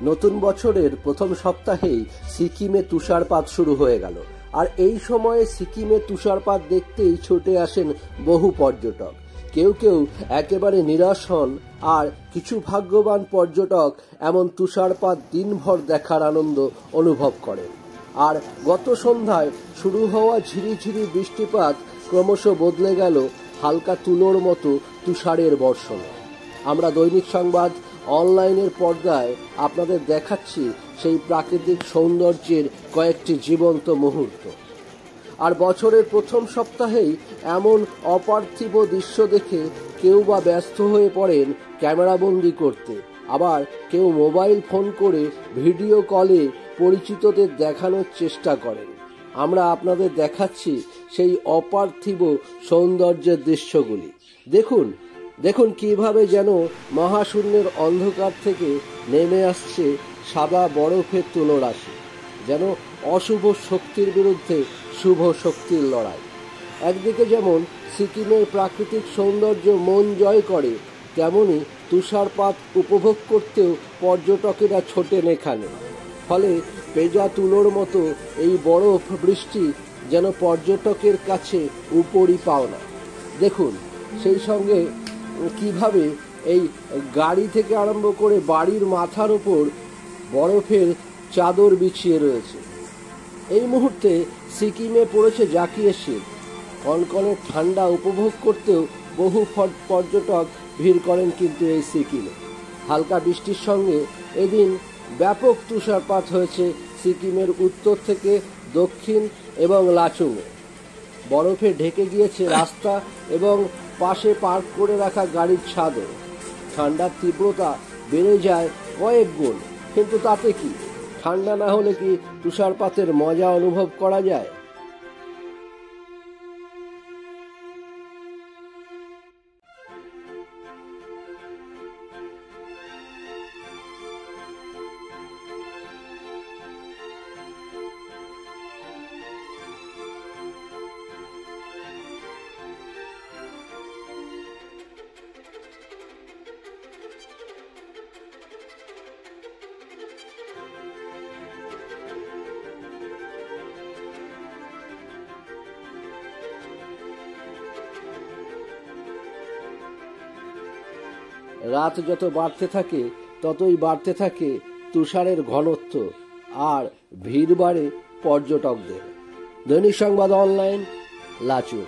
নতুন বছরের প্রথম সপ্তাহেই সিকিমে তুষারপাত শুরু হয়ে গেল। আর এই সময়ে সিকিমে তুষারপাত দেখতেই ছুটে আসেন বহু পর্যটক। কেউ কেউ একেবারে নিরাশ হন, আর কিছু ভাগ্যবান পর্যটক এমন তুষারপাত দিনভর দেখার আনন্দ অনুভব করেন। আর গত সন্ধ্যায় শুরু হওয়া ঝিরিঝিরি বৃষ্টিপাত ক্রমশ বদলে গেল হালকা তুলোর মতো তুষারের বর্ষণে। আমরা দৈনিক সংবাদ অনলাইনের পর্দায় আপনাদের দেখাচ্ছি সেই প্রাকৃতিক সৌন্দর্যের কয়েকটি জীবন্ত মুহূর্ত। আর বছরের প্রথম সপ্তাহেই এমন অপার্থিব দৃশ্য দেখে কেউ বা ব্যস্ত হয়ে পড়েন ক্যামেরাবন্দি করতে, আবার কেউ মোবাইল ফোন করে ভিডিও কলে পরিচিতদের দেখানোর চেষ্টা করেন। আমরা আপনাদের দেখাচ্ছি সেই অপার্থিব সৌন্দর্যের দৃশ্যগুলি। দেখুন দেখুন কিভাবে যেন মহাশূন্যের অন্ধকার থেকে নেমে আসছে সাদা বরফের তুলো রাশি, যেন অশুভ শক্তির বিরুদ্ধে শুভ শক্তির লড়াই। একদিকে যেমন সিকিমের প্রাকৃতিক সৌন্দর্য মন জয় করে, তেমনি তুষারপাত উপভোগ করতেও পর্যটকেরা ছোটেন এখানে। ফলে পেজা তুলোর মতো এই বরফ বৃষ্টি যেন পর্যটকের কাছে উপরি পাওনা। দেখুন সেই সঙ্গে কিভাবে এই গাড়ি থেকে আরম্ভ করে বাড়ির মাথার উপর বরফের চাদর বিছিয়ে রয়েছে। এই মুহূর্তে সিকিমে পড়েছে জাঁকিয়ে শীত। কনকনে ঠান্ডা উপভোগ করতেও বহু পর্যটক ভিড় করেন কিন্তু এই সিকিমে। হালকা বৃষ্টির সঙ্গে এদিন ব্যাপক তুষারপাত হয়েছে সিকিমের উত্তর থেকে দক্ষিণ এবং লাচুংয়ে। বরফে ঢেকে গিয়েছে রাস্তা এবং পাশে পার্ক করে রাখা গাড়ির ছাদও। ঠান্ডার তীব্রতা বেড়ে যায় কয়েক গুণ, কিন্তু তাতে কি, ঠান্ডা না হলে কি তুষারপাতের মজা অনুভব করা যায়? রাত যত বাড়তে থাকে ততই বাড়তে থাকে তুষারের ঘনত্ব, আর ভিড় বাড়ে পর্যটকদের। দৈনিক সংবাদ অনলাইন, লাচুং।